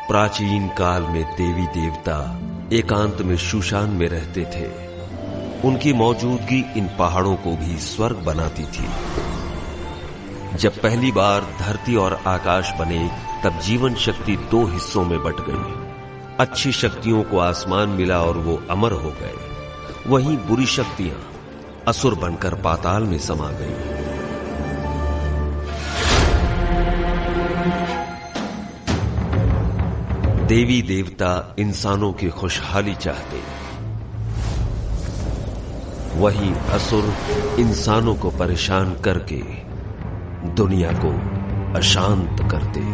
प्राचीन काल में देवी देवता एकांत में शूशान में रहते थे। उनकी मौजूदगी इन पहाड़ों को भी स्वर्ग बनाती थी। जब पहली बार धरती और आकाश बने, तब जीवन शक्ति दो हिस्सों में बट गई। अच्छी शक्तियों को आसमान मिला और वो अमर हो गए। वहीं बुरी शक्तियां असुर बनकर पाताल में समा गईं। देवी देवता इंसानों की खुशहाली चाहते, वहीं असुर इंसानों को परेशान करके दुनिया को अशांत करते।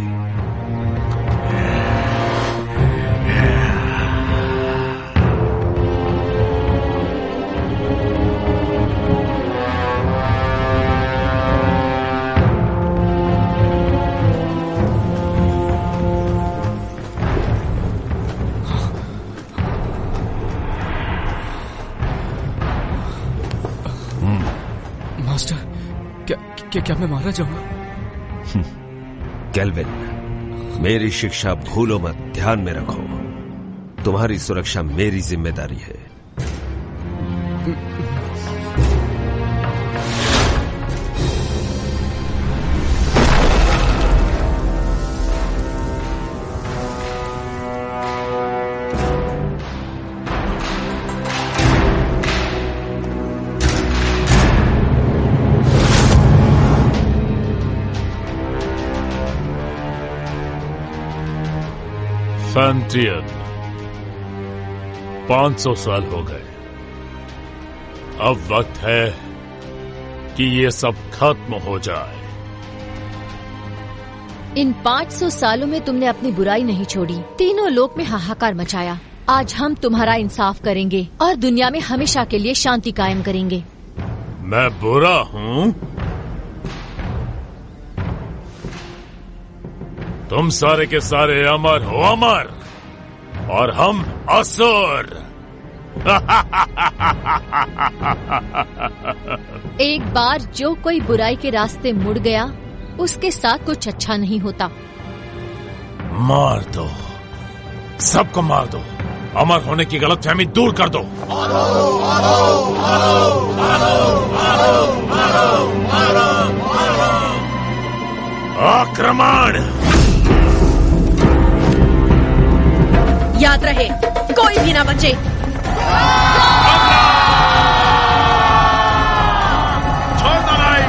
क्या मैं मारा जाऊंगा? केल्विन, मेरी शिक्षा भूलो मत, ध्यान में रखो। तुम्हारी सुरक्षा मेरी जिम्मेदारी है। फैंटियन, 500 साल हो गए। अब वक्त है कि ये सब खत्म हो जाए। इन 500 सालों में तुमने अपनी बुराई नहीं छोड़ी, तीनों लोक में हाहाकार मचाया। आज हम तुम्हारा इंसाफ करेंगे और दुनिया में हमेशा के लिए शांति कायम करेंगे। मैं बुरा हूँ? तुम सारे के सारे अमर हो, अमर, और हम असुर। एक बार जो कोई बुराई के रास्ते मुड़ गया, उसके साथ कुछ अच्छा नहीं होता। मार दो, सबको मार दो। अमर होने की गलतफहमी दूर कर दो। आक्रमण! याद रहे, कोई भी ना बचे। छोड़ दो लड़ाई।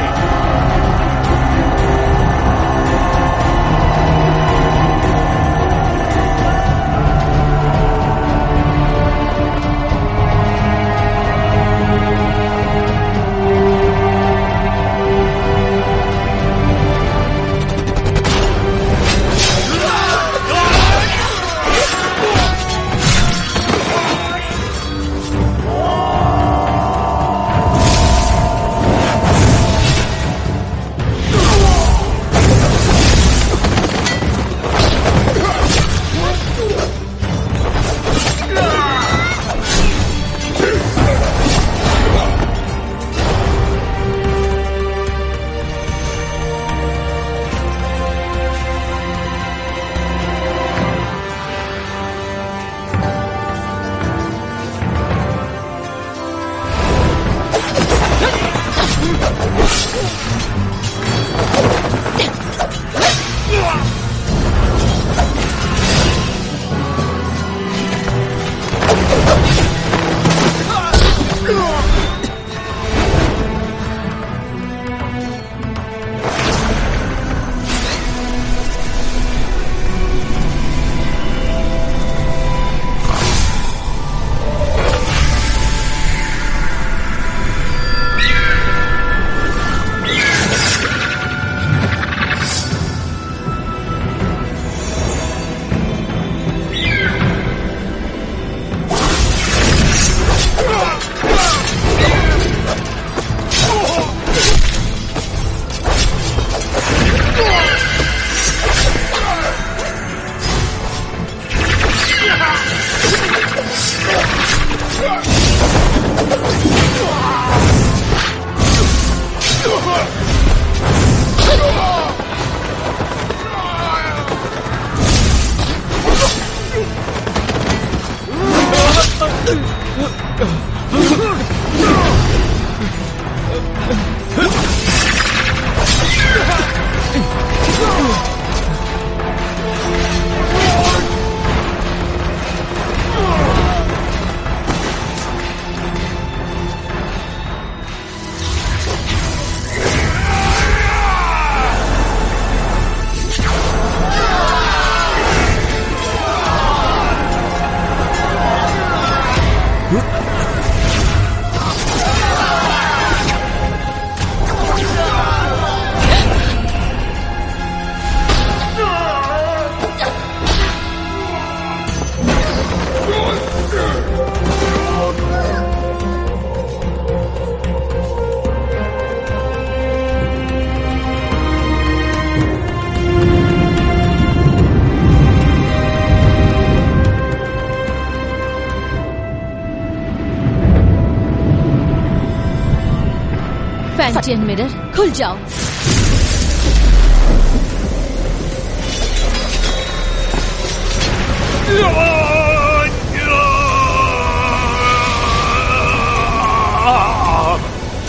फैंटियन मिरर खुल जाओ।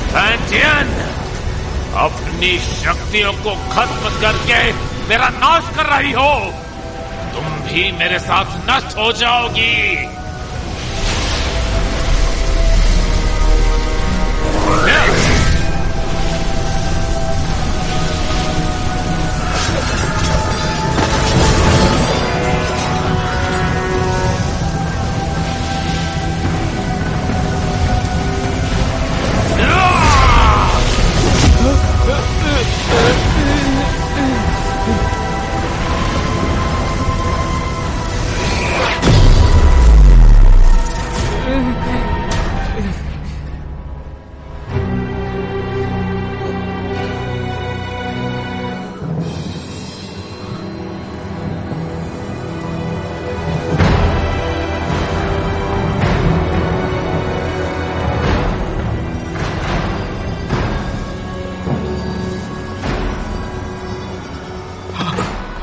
फैंटियन, अपनी शक्तियों को खत्म करके मेरा नाश कर रही हो। तुम भी मेरे साथ नष्ट हो जाओगी।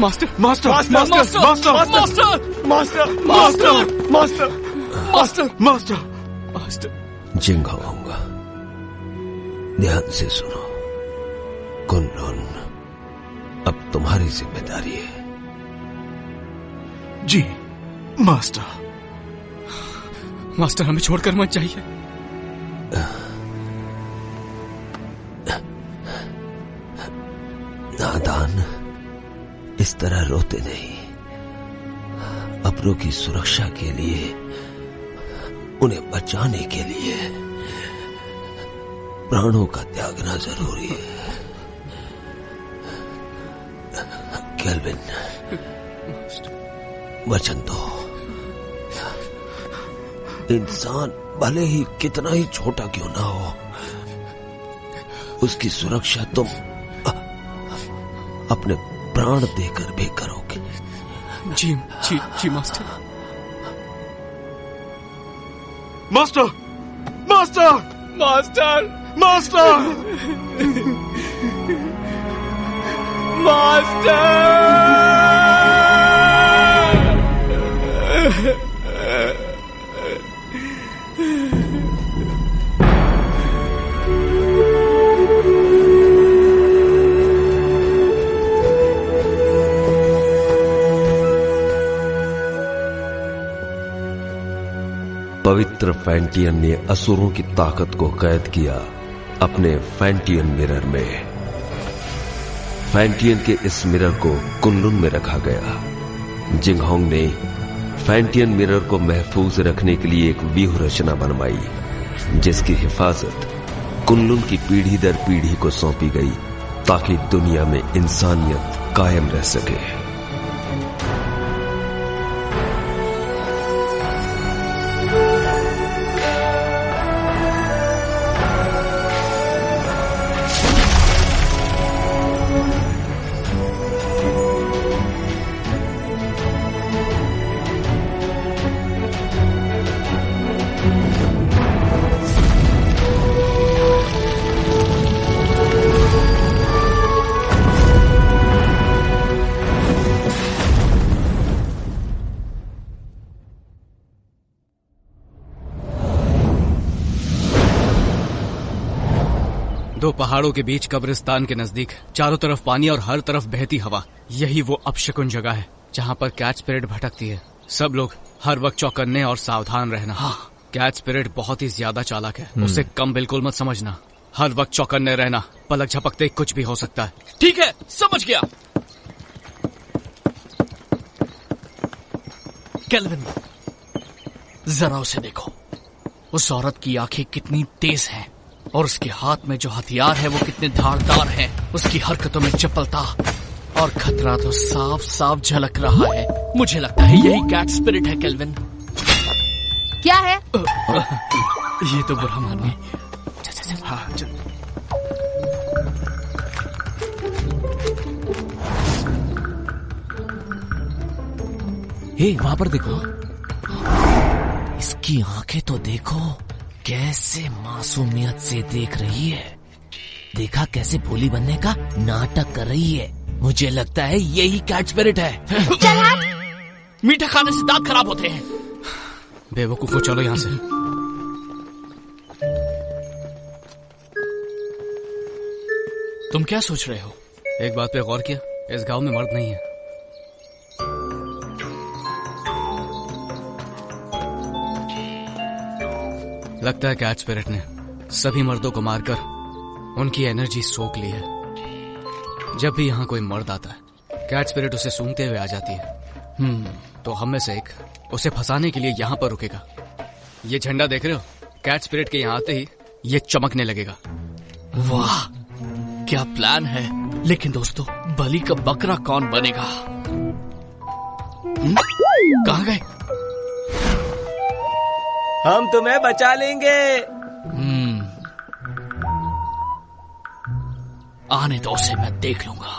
Master master master master master master master master master master master master. Jinghong, ध्यान से सुनो। कुनलुन अब तुम्हारी जिम्मेदारी है। जी मास्टर। मास्टर, हमें छोड़कर मत जाइए। नादान, इस तरह रोते नहीं। अपनों की सुरक्षा के लिए, उन्हें बचाने के लिए प्राणों का त्यागना जरूरी है। केल्विन, वचन दो। इंसान भले ही कितना ही छोटा क्यों ना हो, उसकी सुरक्षा तुम अपने प्राण देकर भी करोगे। जी जी जी master. Master master master master पवित्र फैंटियन ने असुरों की ताकत को कैद किया अपने फैंटियन मिरर में। फैंटियन के इस मिरर को कुनलुन में रखा गया। जिंगहोंग ने फैंटियन मिरर को महफूज रखने के लिए एक व्यूह रचना बनवाई, जिसकी हिफाजत कुनलुन की पीढ़ी दर पीढ़ी को सौंपी गई, ताकि दुनिया में इंसानियत कायम रह सके। दो पहाड़ों के बीच कब्रिस्तान के नजदीक, चारों तरफ पानी और हर तरफ बहती हवा, यही वो अपशकुन जगह है जहाँ पर कैट स्पिरिट भटकती है। सब लोग हर वक्त चौकन्ने और सावधान रहना। कैट स्पिरिट बहुत ही ज्यादा चालाक है, उसे कम बिल्कुल मत समझना। हर वक्त चौकन्ने रहना, पलक झपकते कुछ भी हो सकता है। ठीक है, समझ गया। केल्विन, जरा उसे देखो। उस औरत की आंखें कितनी तेज हैं और उसके हाथ में जो हथियार है वो कितने धारदार हैं। उसकी हरकतों में चपलता और खतरा तो साफ साफ झलक रहा है। मुझे लगता है यही कैट स्पिरिट है। केल्विन, क्या है? ये तो बुरा मानिए। हाँ चल। हे, वहां पर देखो, इसकी आंखें तो देखो, कैसे मासूमियत से देख रही है। देखा कैसे भोली बनने का नाटक कर रही है। मुझे लगता है यही कैट स्पिरिट है। मीठा खाने से दांत खराब होते हैं। बेवकूफो, चलो यहाँ से। तुम क्या सोच रहे हो? एक बात पे गौर किया, इस गांव में मर्द नहीं है। लगता है कैट स्पिरिट ने सभी मर्दों को मारकर उनकी एनर्जी सोख ली है। जब भी यहाँ कोई मर्द आता है, कैट स्पिरिट उसे सूंघते हुए आ जाती है। तो हम में से एक उसे फंसाने के लिए यहाँ पर रुकेगा। ये झंडा देख रहे हो? कैट स्पिरिट के यहाँ आते ही ये चमकने लगेगा। वाह, क्या प्लान है। लेकिन दोस्तों, बलि का बकरा कौन बनेगा? कहाँ गए? हम तुम्हें बचा लेंगे। आने दो उसे, मैं देख लूंगा।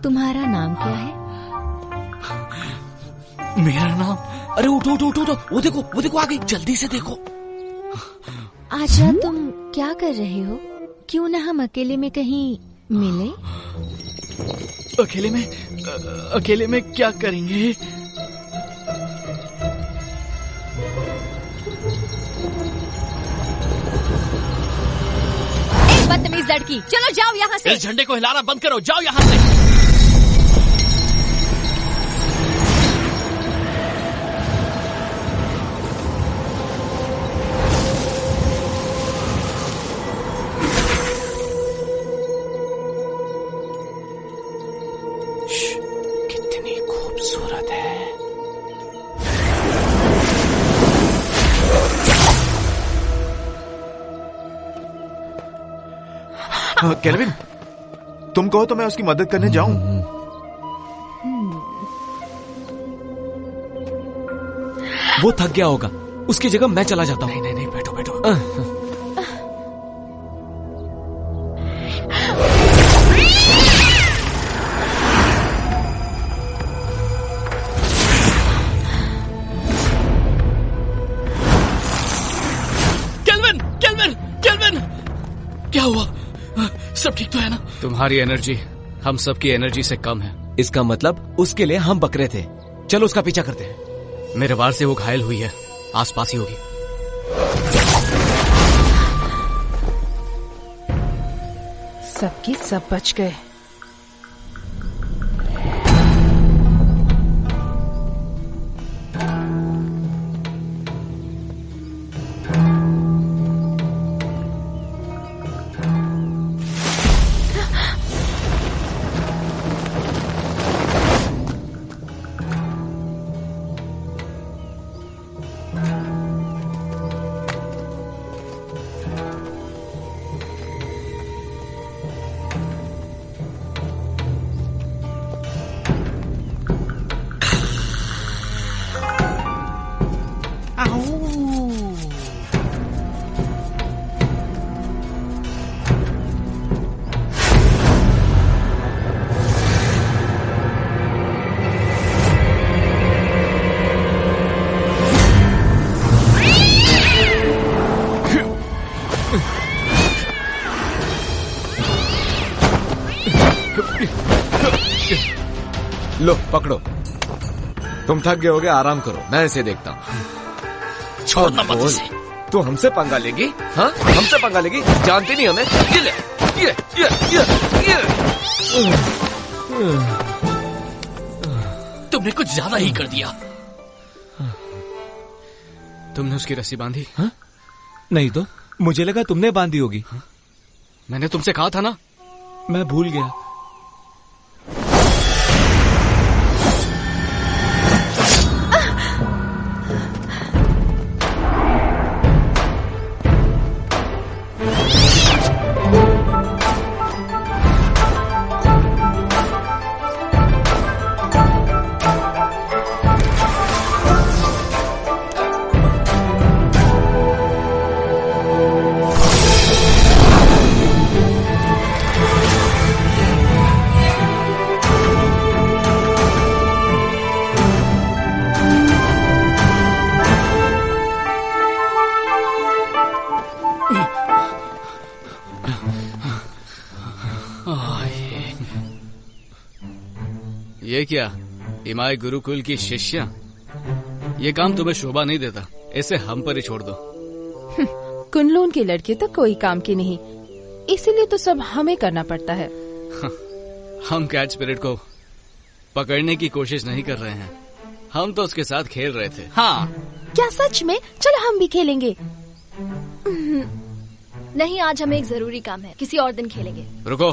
तुम्हारा नाम क्या है? मेरा नाम? अरे उठो उठो उठो उठो, वो देखो आ गई, जल्दी से देखो। आजा, तुम क्या कर रहे हो? क्यों ना हम अकेले में कहीं मिले? अकेले में क्या करेंगे? बदतमीज लड़की, चलो जाओ यहाँ से। इस झंडे को हिलाना बंद करो, जाओ यहाँ से। कितनी खूबसूरत है। केल्विन, तुम कहो तो मैं उसकी मदद करने जाऊं। वो थक गया होगा, उसकी जगह मैं चला जाता हूँ। नहीं, बैठो बैठो। केल्विन, क्या हुआ? सब ठीक तो है ना? तुम्हारी एनर्जी हम सबकी एनर्जी से कम है। इसका मतलब उसके लिए हम बकरे थे। चलो उसका पीछा करते हैं। मेरे वार से वो घायल हुई है, आसपास ही होगी। सबके सब बच गए। लो पकड़ो, तुम थक गए होगे, आराम करो, मैं इसे देखता हूँ। छोड़ना मत इसे। तू हमसे पंगा लेगी? हाँ, हमसे पंगा लेगी? जानती नहीं हमें? ये ले, ये। तुमने कुछ ज्यादा ही कर दिया। तुमने उसकी रस्सी बांधी? हाँ? नहीं तो मुझे लगा तुमने बांधी होगी। हाँ? मैंने तुमसे कहा था ना। मैं भूल गया। ये क्या, इमाई गुरुकुल की शिष्या? ये काम तुम्हें शोभा नहीं देता, इसे हम पर ही छोड़ दो। कुनलून की लड़की तो कोई काम की नहीं, इसीलिए तो सब हमें करना पड़ता है। हम कैच स्पिरिट को पकड़ने की कोशिश नहीं कर रहे हैं, हम तो उसके साथ खेल रहे थे। हाँ, क्या सच में? चलो हम भी खेलेंगे। नहीं, आज हमें एक जरूरी काम है, किसी और दिन खेलेंगे। रुको,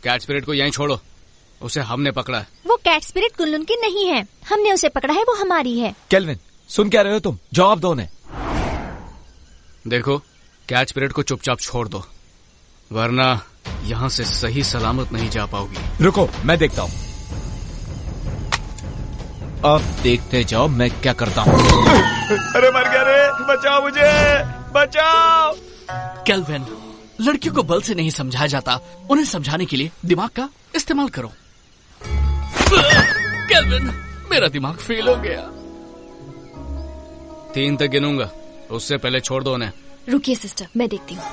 कैच स्पिरिट को यहीं छोड़ो, उसे हमने पकड़ा है। वो कैट स्पिरिट कुनलून की नहीं है, हमने उसे पकड़ा है, वो हमारी है। केल्विन, सुन क्या रहे हो तुम? जवाब दो उन्हें। देखो, कैच स्पिरिट को चुपचाप छोड़ दो, वरना यहाँ से सही सलामत नहीं जा पाओगी। रुको, मैं देखता हूँ। अब देखते जाओ मैं क्या करता हूँ। अरे मर गया रे, बचाओ मुझे, बचाओ। केल्विन, लड़कियों को बल से नहीं समझाया जाता, उन्हें समझाने के लिए दिमाग का इस्तेमाल करो। केल्विन, मेरा दिमाग फेल हो गया। 3 तक गिनूंगा, उससे पहले छोड़ दो उन्हें। रुकिए सिस्टर, मैं देखती हूँ।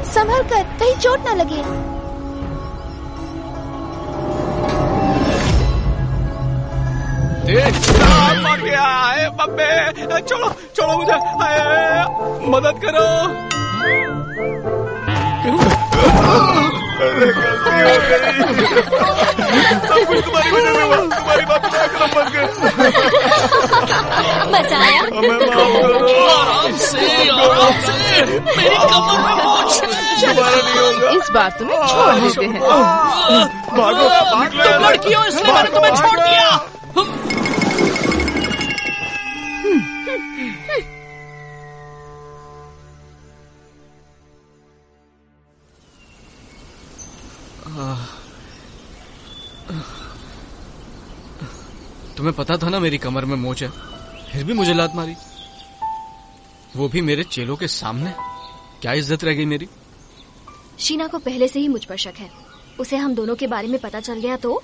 संभल कर, कहीं चोट ना लगे। मर गया है बब्बे, छोड़ो छोड़ो मुझे, मदद करो। अरे गलती हो गई, सब कुछ तुम्हारी वजह से हुआ, तुम्हारी बात ना करो, बच गए। मजा आया? हमें माफ करो। आराम से, आराम से, मेरी कमर में मोच है। दोबारा नहीं होगा। इस बार तुम्हें छोड़ देते हैं। भागो, भाग लो। तुम लड़की हो इसलिए मैंने तुम्हें छोड़ दिया। तुम्हें पता था ना मेरी कमर में मोच है, फिर भी मुझे लात मारी, वो भी मेरे चेलों के सामने। क्या इज्जत रह गई मेरी? शीना को पहले से ही मुझ पर शक है, उसे हम दोनों के बारे में पता चल गया तो?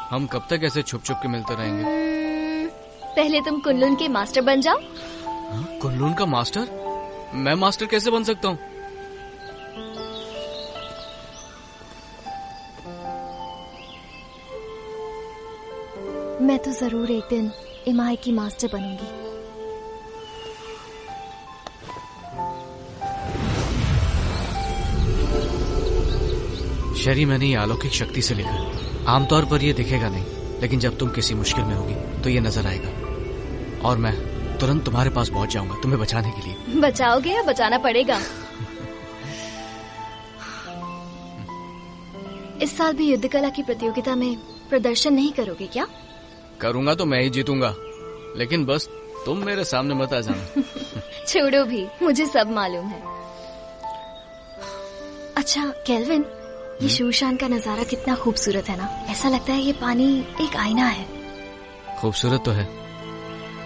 हम कब तक ऐसे छुप छुप के मिलते रहेंगे? पहले तुम कुनलून के मास्टर बन जाओ। कुनलून का मास्टर? मैं मास्टर कैसे बन सकता हूँ? मैं तो जरूर एक दिन इमाई की मास्टर बनूंगी। शरी, मैंने ये अलौकिक शक्ति से लिखा। आमतौर पर ये दिखेगा नहीं, लेकिन जब तुम किसी मुश्किल में होगी तो ये नजर आएगा और मैं तुरंत तुम्हारे पास पहुंच जाऊंगा तुम्हें बचाने के लिए। बचाओगे या बचाना पड़ेगा? इस साल भी युद्ध कला की प्रतियोगिता में प्रदर्शन नहीं करोगे क्या? करूंगा तो मैं ही जीतूंगा, लेकिन बस तुम मेरे सामने मत आ जाना। छोड़ो भी, मुझे सब मालूम है। अच्छा केल्विन, ये शूशान का नजारा कितना खूबसूरत है ना। ऐसा लगता है ये पानी एक आईना है। खूबसूरत तो है,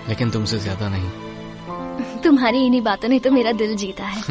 लेकिन तुमसे ज्यादा नहीं। तुम्हारी इन्हीं बातों ने तो मेरा दिल जीता है।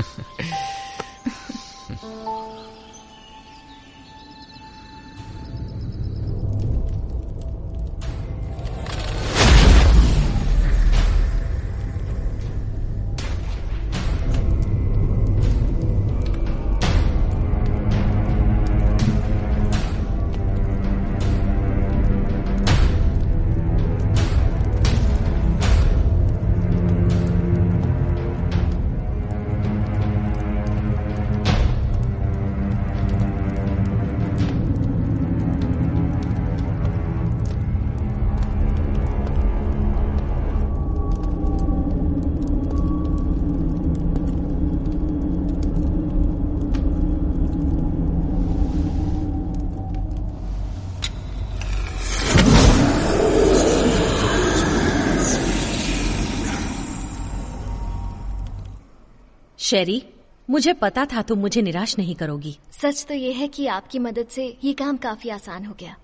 शेरी, मुझे पता था तुम मुझे निराश नहीं करोगी। सच तो ये है कि आपकी मदद से ये काम काफी आसान हो गया।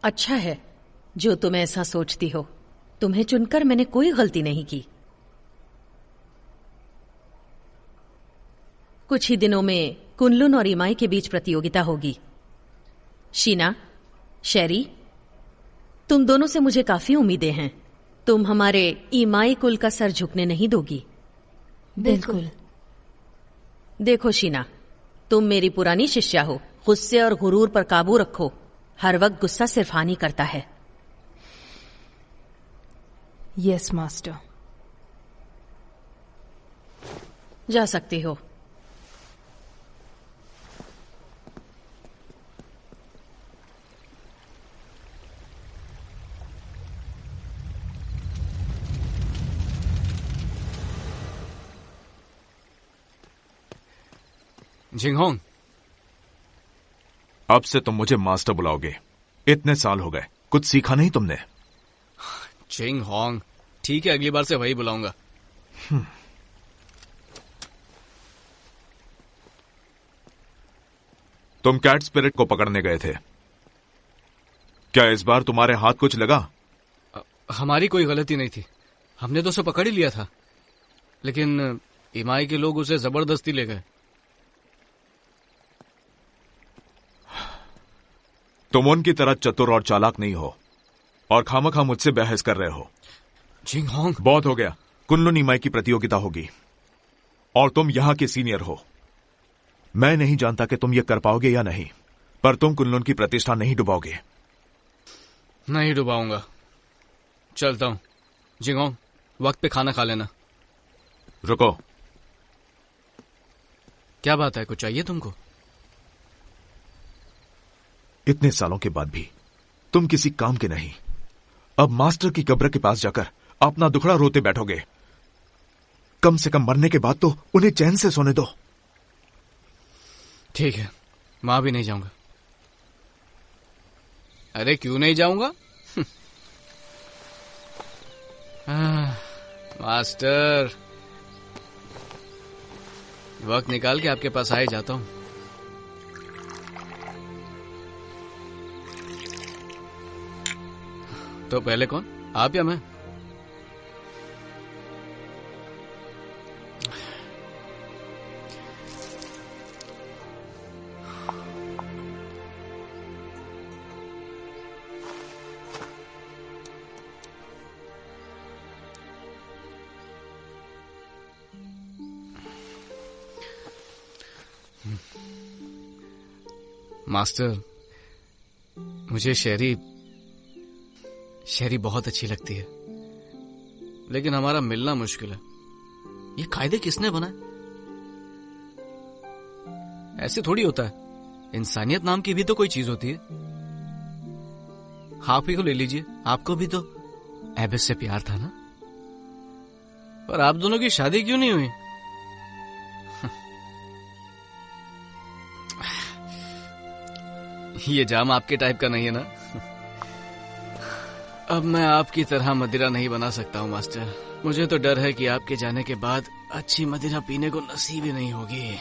अच्छा है जो तुम ऐसा सोचती हो। तुम्हें चुनकर मैंने कोई गलती नहीं की। कुछ ही दिनों में कुनलुन और इमाई के बीच प्रतियोगिता होगी। शीना, शेरी, तुम दोनों से मुझे काफी उम्मीदें हैं। तुम हमारे इमाई कुल का सर झुकने नहीं दोगी। बिल्कुल। देखो शीना, तुम मेरी पुरानी शिष्या हो। गुस्से और गुरूर पर काबू रखो। हर वक्त गुस्सा सिर्फ हानि करता है। Yes master. जा सकती हो। जिंगहोंग, अब से तुम मुझे मास्टर बुलाओगे। इतने साल हो गए, कुछ सीखा नहीं तुमने? जिंगहोंग, ठीक है, अगली बार से वही बुलाऊंगा। तुम कैट स्पिरिट को पकड़ने गए थे, क्या इस बार तुम्हारे हाथ कुछ लगा? हमारी कोई गलती नहीं थी, हमने तो उसे पकड़ ही लिया था, लेकिन इमाई के लोग उसे जबरदस्ती ले गए। तुम उनकी तरह चतुर और चालाक नहीं हो और खामखा मुझसे बहस कर रहे हो। जिंगहोंग, बहुत हो गया। कुनलुन इमाई की प्रतियोगिता होगी और तुम यहां के सीनियर हो। मैं नहीं जानता कि तुम ये कर पाओगे या नहीं, पर तुम कुनलुन की प्रतिष्ठा नहीं डुबाओगे। नहीं डुबाऊंगा। चलता हूं। जिंगहोंग, वक्त पे खाना खा लेना। रुको। क्या बात है, कुछ चाहिए तुमको? इतने सालों के बाद भी तुम किसी काम के नहीं। अब मास्टर की कब्र के पास जाकर अपना दुखड़ा रोते बैठोगे। कम से कम मरने के बाद तो उन्हें चैन से सोने दो। ठीक है, वहां भी नहीं जाऊंगा। अरे क्यों नहीं जाऊंगा? मास्टर, वक्त निकाल के आपके पास आ ही जाता हूं। तो पहले कौन, आप या मैं? मास्टर, मुझे शेरी बहुत अच्छी लगती है, लेकिन हमारा मिलना मुश्किल है। ये कायदे किसने बनाए? ऐसे थोड़ी होता है। इंसानियत नाम की भी तो कोई चीज होती है। आप ही को ले लीजिए, आपको भी तो एबिस से प्यार था ना? पर आप दोनों की शादी क्यों नहीं हुई? ये जाम आपके टाइप का नहीं है ना? अब मैं आपकी तरह मदिरा नहीं बना सकता हूँ मास्टर। मुझे तो डर है कि आपके जाने के बाद अच्छी मदिरा पीने को नसीब ही नहीं होगी।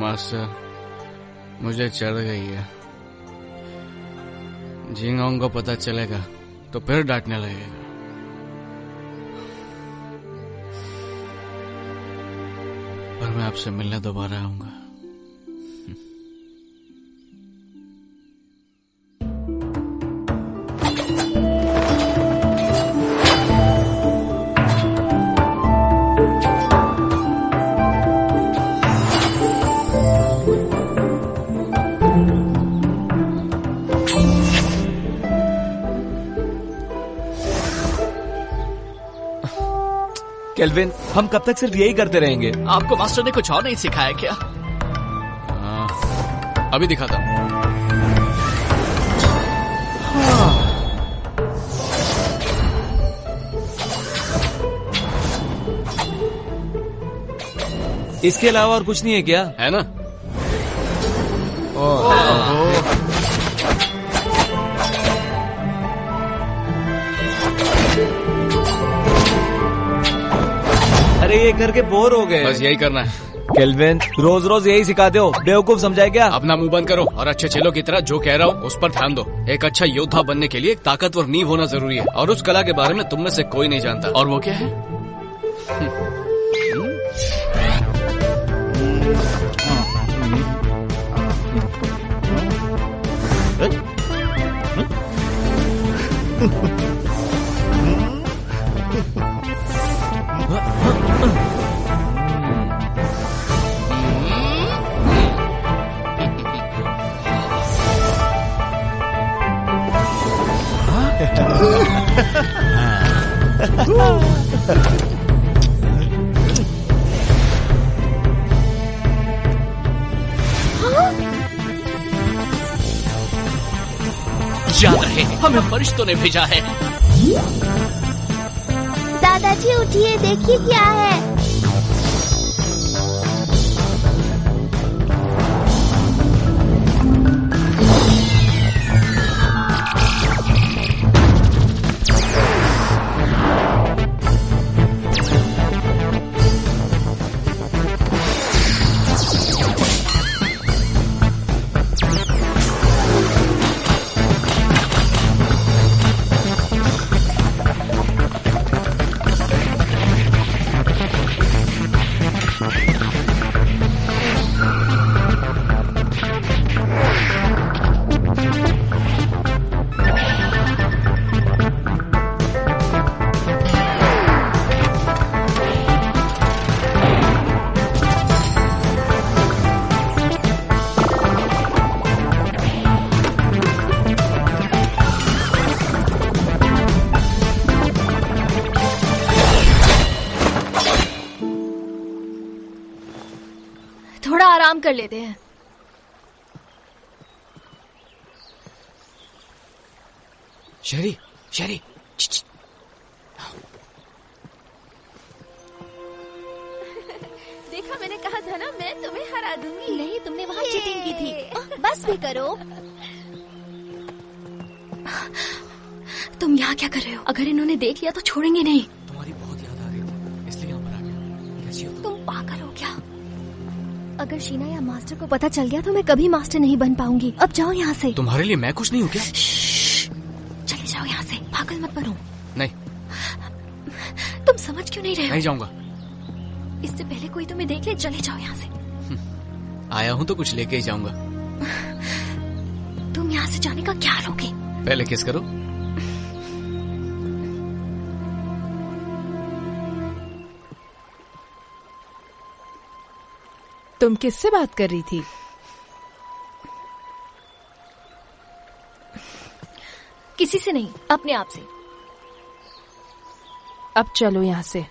मास्टर, मुझे चढ़ गई है। जिंगहोंग को पता चलेगा तो फिर डांटने लगेगा। पर मैं आपसे मिलने दोबारा आऊंगा। केल्विन, हम कब तक सिर्फ यही करते रहेंगे? आपको मास्टर ने कुछ और नहीं सिखाया क्या? अभी दिखाता हूँ। इसके अलावा और कुछ नहीं है क्या? है ना? अरे ये करके बोर हो गए। बस यही करना है। केल्विन, रोज रोज यही सिखाते हो? बेवकूफ समझाए क्या? अपना मुंह बंद करो और अच्छे चेलों की तरह जो कह रहा हूँ उस पर ध्यान दो। एक अच्छा योद्धा बनने के लिए एक ताकतवर नींव होना जरूरी है, और उस कला के बारे में तुम में से कोई नहीं जानता। और वो क्या है? याद रहे, हमें फरिश्तों ने भेजा है। दादाजी उठिए, देखिए क्या है। थोड़ा आराम कर लेते हैं। शेरी, शेरी, देखा, मैंने कहा था ना, मैं तुम्हें हरा दूंगी। नहीं, तुमने वहाँ चीटिंग की थी। बस भी करो। तुम यहाँ क्या कर रहे हो? अगर इन्होंने देख लिया तो छोड़ेंगे नहीं। तुम्हारी बहुत याद आ रही थी, इसलिए यहाँ पर आ गया। कैसी हो तुम पागल हो क्या? अगर शीना या मास्टर को पता चल गया तो मैं कभी मास्टर नहीं बन पाऊंगी। अब जाओ यहाँ से। तुम्हारे लिए मैं कुछ नहीं हूँ क्या? चले जाओ यहाँ से, पागल मत बनो। नहीं। तुम समझ क्यों नहीं रहे हो? नहीं जाऊंगा। इससे पहले कोई तुम्हें देख ले, चले जाओ यहाँ से। आया हूँ तो कुछ लेके ही जाऊंगा। तुम यहाँ से जाने का क्या लोगे? पहले किस करो। तुम किससे बात कर रही थी? किसी से नहीं, अपने आप से। अब चलो यहाँ से।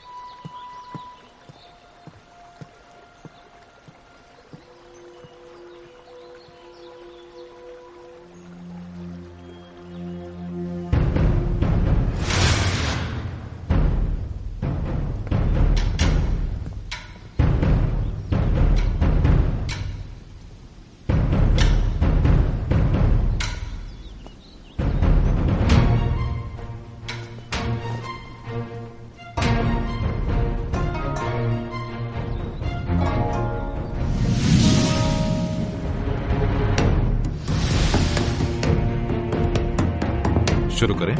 शुरू करें?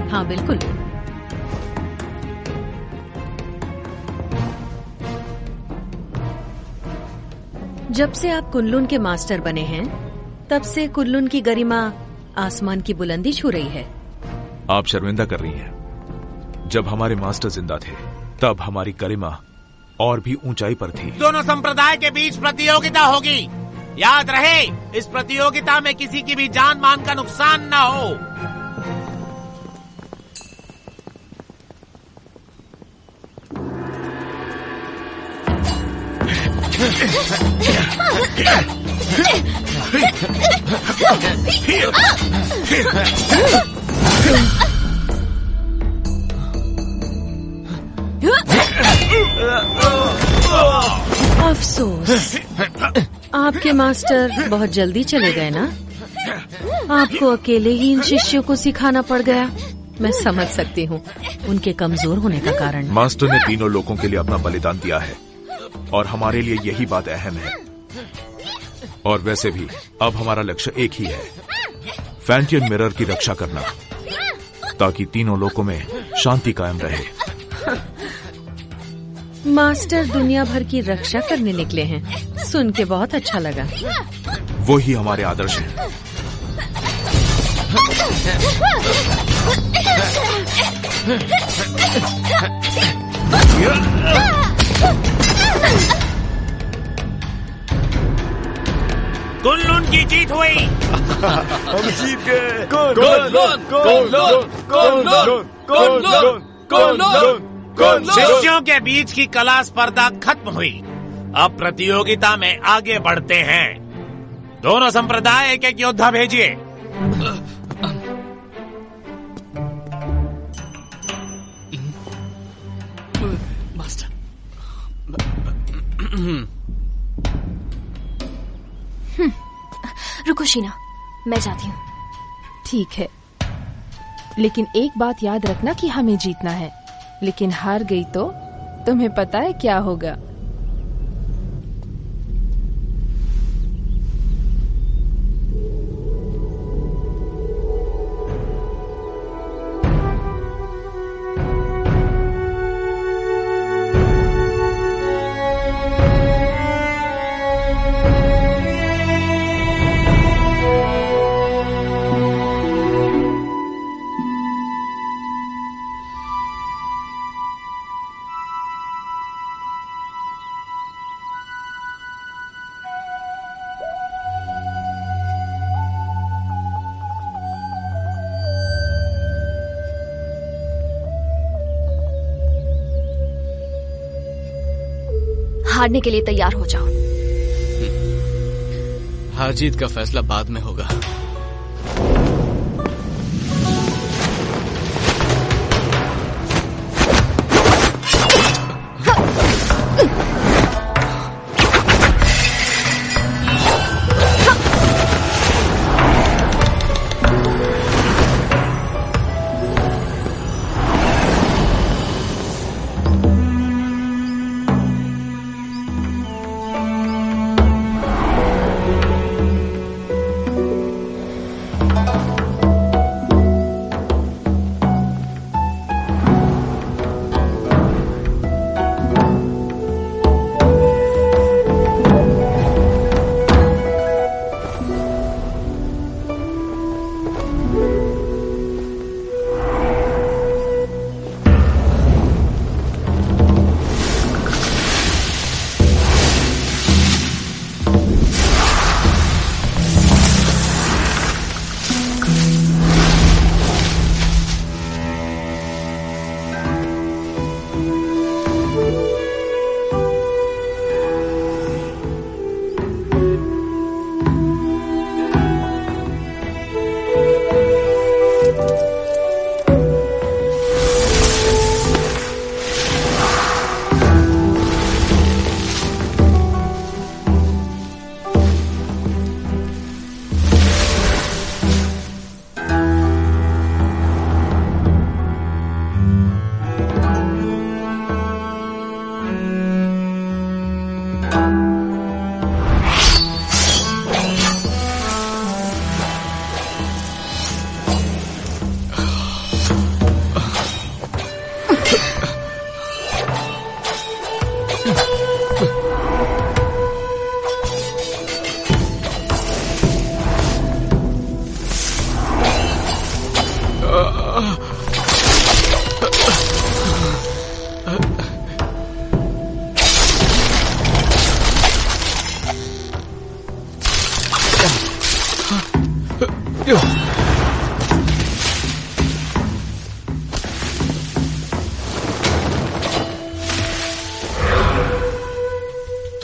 हाँ बिल्कुल। जब से आप कुनलुन के मास्टर बने हैं, तब से कुनलुन की गरिमा आसमान की बुलंदी छू रही है। आप शर्मिंदा कर रही हैं। जब हमारे मास्टर जिंदा थे, तब हमारी गरिमा और भी ऊंचाई पर थी। दोनों संप्रदाय के बीच प्रतियोगिता होगी। याद रहे, इस प्रतियोगिता में किसी की भी जान मान का नुकसान न हो। अफसोस, आपके मास्टर बहुत जल्दी चले गए ना। आपको अकेले ही इन शिष्यों को सिखाना पड़ गया। मैं समझ सकती हूँ उनके कमजोर होने का कारण। मास्टर ने तीनों लोगों के लिए अपना बलिदान दिया है और हमारे लिए यही बात अहम है। और वैसे भी अब हमारा लक्ष्य एक ही है, फैंटियन मिरर की रक्षा करना, ताकि तीनों लोकों में शांति कायम रहे। मास्टर दुनिया भर की रक्षा करने निकले हैं, सुन के बहुत अच्छा लगा। वो ही हमारे आदर्श हैं। कुनलुन की जीत हुई। हम जीत गए। शिष्यों के बीच की कला स्पर्धा खत्म हुई। अब प्रतियोगिता में आगे बढ़ते हैं। दोनों संप्रदाय एक एक योद्धा भेजिए। मास्टर, रुको शीना, मैं जाती हूँ। ठीक है, लेकिन एक बात याद रखना कि हमें जीतना है। लेकिन हार गई तो तुम्हें पता है क्या होगा? हारने के लिए तैयार हो जाओ। हार जीत का फैसला बाद में होगा।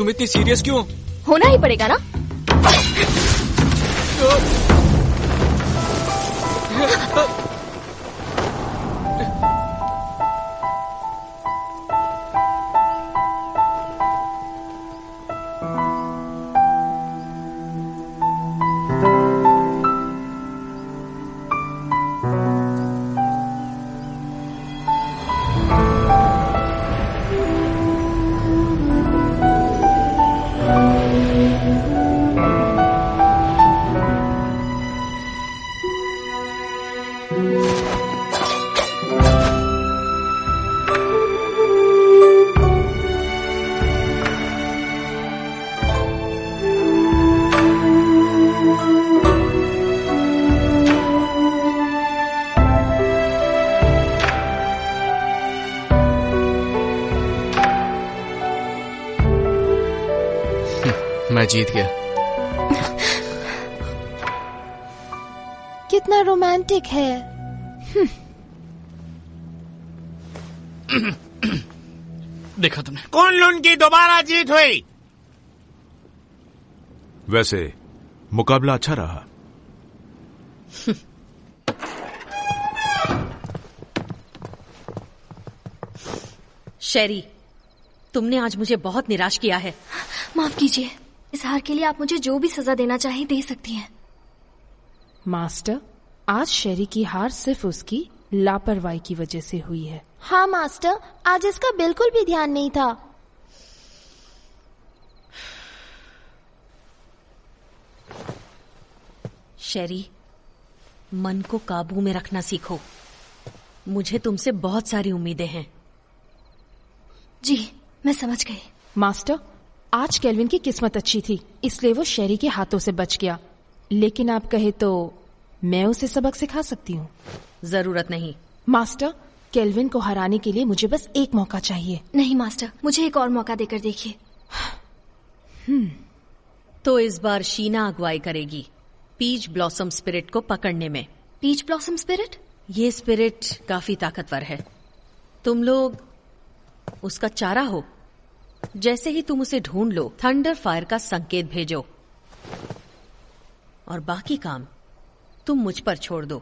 तुम इतनी सीरियस क्यों? होना ही पड़ेगा ना। मैं जीत गया। कितना रोमांटिक है। देखा तुमने? कुन-लुन की दोबारा जीत हुई। वैसे मुकाबला अच्छा रहा। शेरी, तुमने आज मुझे बहुत निराश किया है। माफ कीजिए, इस हार के लिए आप मुझे जो भी सजा देना चाहे दे सकती हैं। मास्टर, आज शेरी की हार सिर्फ उसकी लापरवाही की वजह से हुई है। हाँ मास्टर, आज इसका बिल्कुल भी ध्यान नहीं था। शेरी, मन को काबू में रखना सीखो। मुझे तुमसे बहुत सारी उम्मीदें हैं। जी, मैं समझ गई। मास्टर, आज केल्विन की किस्मत अच्छी थी, इसलिए वो शेरी के हाथों से बच गया। लेकिन आप कहे तो मैं उसे सबक सिखा सकती हूँ। जरूरत नहीं। मास्टर, केल्विन को हराने के लिए मुझे बस एक मौका चाहिए। नहीं मास्टर, मुझे एक और मौका देकर देखिए। तो इस बार शीना अगुवाई करेगी पीच ब्लॉसम स्पिरिट को पकड़ने में। Peach blossom spirit? ये स्पिरिट काफी ताकतवर है। तुम लोग उसका चारा हो। जैसे ही तुम उसे ढूंढ लो, थंडर फायर का संकेत भेजो और बाकी काम तुम मुझ पर छोड़ दो।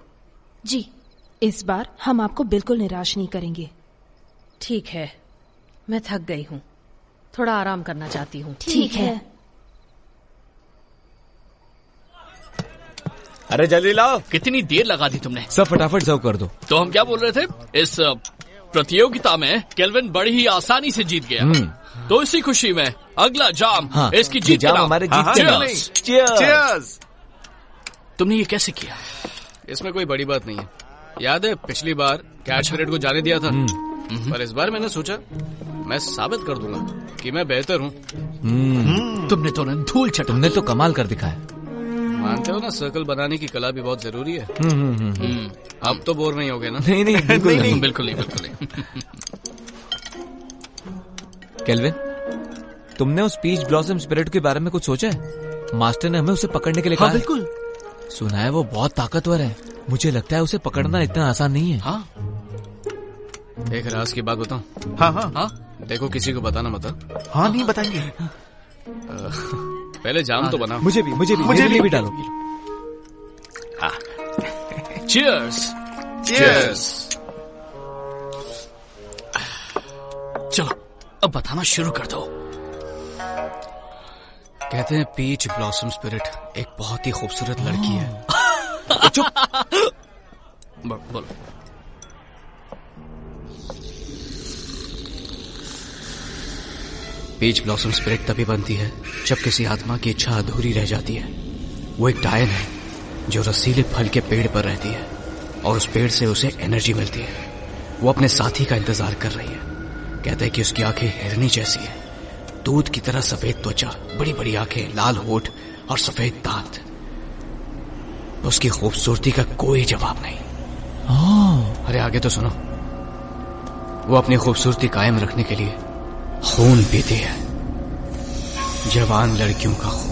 जी, इस बार हम आपको बिल्कुल निराश नहीं करेंगे। ठीक है, मैं थक गई हूँ, थोड़ा आराम करना चाहती हूँ। ठीक है। अरे जल्दी लाओ। कितनी देर लगा दी तुमने? सब फटाफट सर्व कर दो। तो हम क्या बोल रहे थे? इस प्रतियोगिता में केल्विन बड़ी ही आसानी से जीत गया। तो इसी खुशी में अगला जाम इसकी जीत जाम हमारे जीत। चीयर्स। तुमने ये कैसे किया? इसमें कोई बड़ी बात नहीं है। याद है पिछली बार कैच पीरियड को जाने दिया था, पर इस बार मैंने सोचा मैं साबित कर दूंगा कि मैं बेहतर हूँ। तुमने तो धूल चटा। तुमने तो कमाल कर दिखाया। मानते हो ना, सर्कल बनाने की कला भी बहुत जरूरी है। अब तो बोर नहीं होगे ना? नहीं नहीं बिल्कुल नहीं। बिल्कुल नहीं। केल्विन, तुमने उस पीच ब्लॉसम स्पिरिट के बारे में कुछ सोचा है? मास्टर ने हमें उसे पकड़ने के लिए कहा। बिल्कुल। सुना है वो बहुत ताकतवर है। मुझे लगता है उसे पकड़ना इतना आसान नहीं है। हाँ। एक राज की बात बताऊं? हाँ। देखो, किसी को बताना मत। हाँ, नहीं बताएंगे। पहले जाम तो बना। मुझे भी डालो। चीयर्स। चलो अब बताना शुरू कर दो। कहते हैं पीच ब्लॉसम स्पिरिट एक बहुत ही खूबसूरत लड़की है। चुप। बोलो। पीच ब्लॉसम स्पिरिट तभी बनती है जब किसी आत्मा की इच्छा अधूरी रह जाती है। वो एक डायन है जो रसीले फल के पेड़ पर रहती है और उस पेड़ से उसे एनर्जी मिलती है। वो अपने साथी का इंतजार कर रही है। कहते हैं कि उसकी आंखें हिरनी जैसी है, दूध की तरह सफेद त्वचा, बड़ी बड़ी आंखें, लाल होठ और सफेद दांत। उसकी खूबसूरती का कोई जवाब नहीं। अरे आगे तो सुनो। वो अपनी खूबसूरती कायम रखने के लिए खून पीती है, जवान लड़कियों का खून।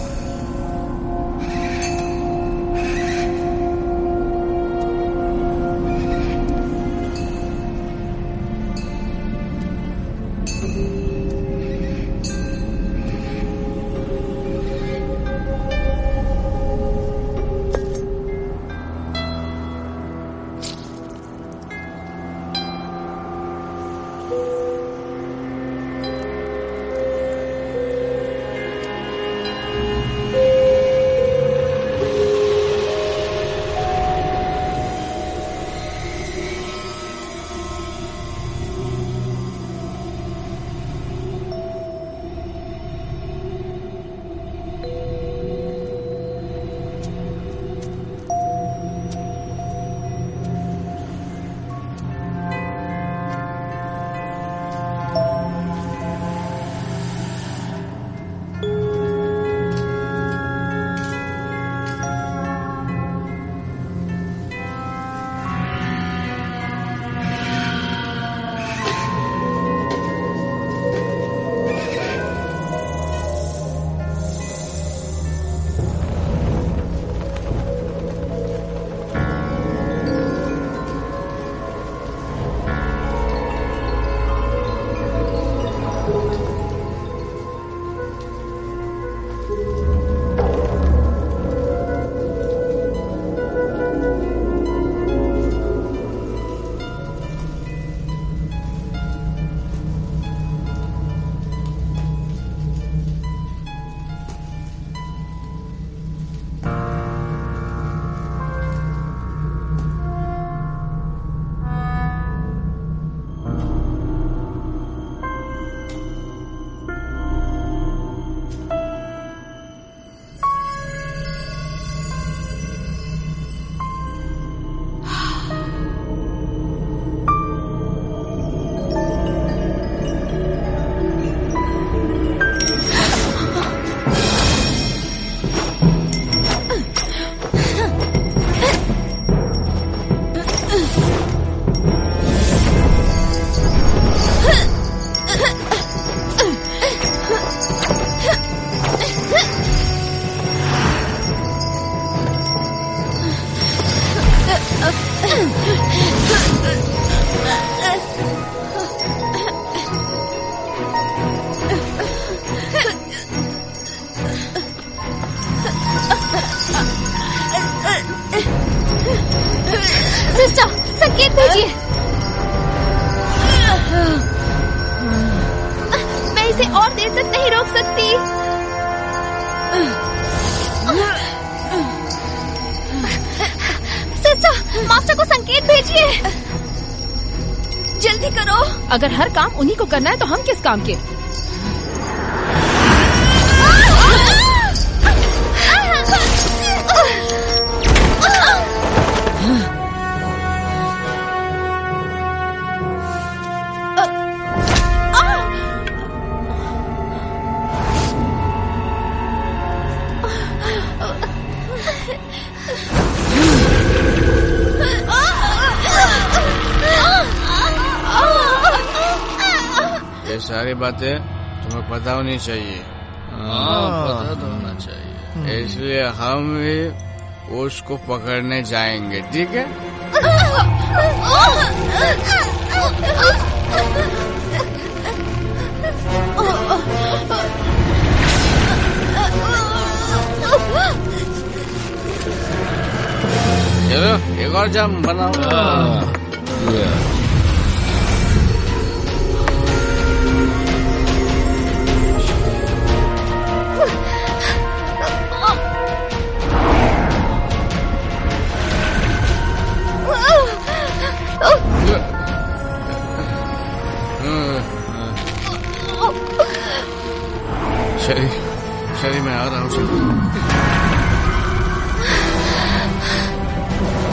संकेत भेजिए। मैं इसे और देर तक नहीं रोक सकती। सिस्टर, मास्टर को संकेत भेजिए। जल्दी करो। अगर हर काम उन्हीं को करना है तो हम किस काम के? ये सारी बातें तुम्हें पता होनी चाहिए। पता तो होना चाहिए, इसलिए हम भी उसको पकड़ने जाएंगे, ठीक है? चलो एक और जाम बनाओ। शरी मैं आ रहा हूँ।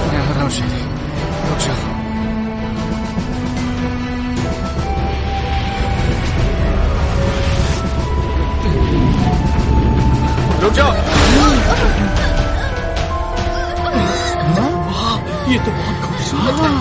मैं आ रहा हूँ शरी, रुक जाओ। रुक जाओ। वाह, ये तो बहुत खूबसूरत है।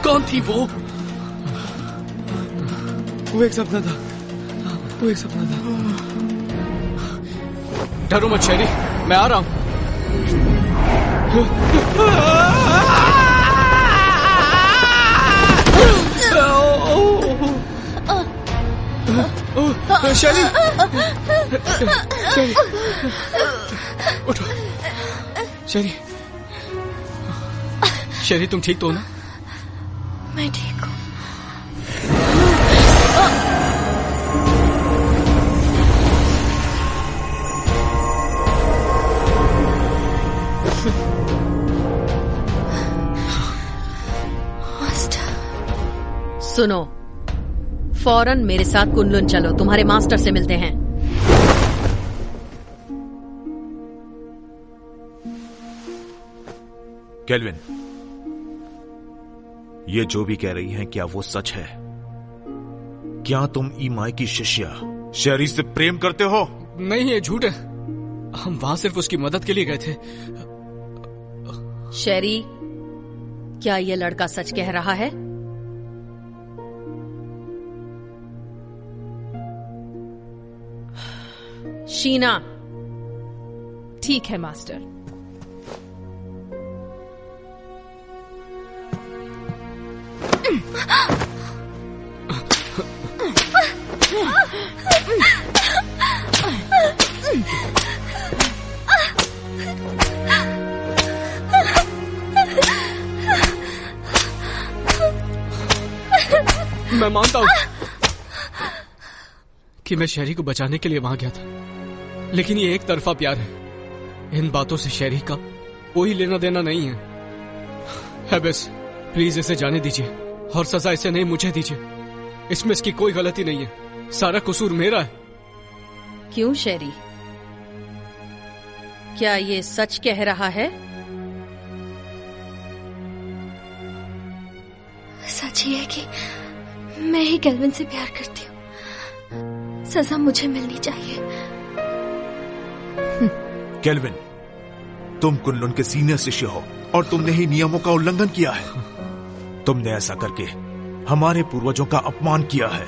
कौन थी वो? वो एक सपना था, वो एक सपना था। डरो मत शेरी, मैं आ रहा हूँ। शेरी, शेरी, उठो। शेरी, शेरी तुम ठीक तो हो ना? मैं ठीक हूँ। सुनो, फौरन मेरे साथ कुनलुन चलो, तुम्हारे मास्टर से मिलते हैं। केल्विन, ये जो भी कह रही हैं, क्या वो सच है? क्या तुम ईमाई की शिष्या शेरी से प्रेम करते हो? नहीं, ये झूठ है। हम वहां सिर्फ उसकी मदद के लिए गए थे। शेरी, क्या ये लड़का सच कह रहा है? शीना। ठीक है मास्टर। मैं मानता हूं कि मैं शेरी को बचाने के लिए वहां गया था, लेकिन ये एक तरफा प्यार है। इन बातों से शेरी का कोई लेना देना नहीं है। बस प्लीज इसे जाने दीजिए और सजा इसे नहीं मुझे दीजिए। इसमें इसकी कोई गलती नहीं है, सारा कसूर मेरा है। क्यों शेरी, क्या ये सच कह रहा है? सच ही है कि मैं ही केल्विन से प्यार करती हूँ। सजा मुझे मिलनी चाहिए। केल्विन, तुम कुनलुन के सीनियर शिष्य हो और तुमने ही नियमों का उल्लंघन किया है। तुमने ऐसा करके हमारे पूर्वजों का अपमान किया है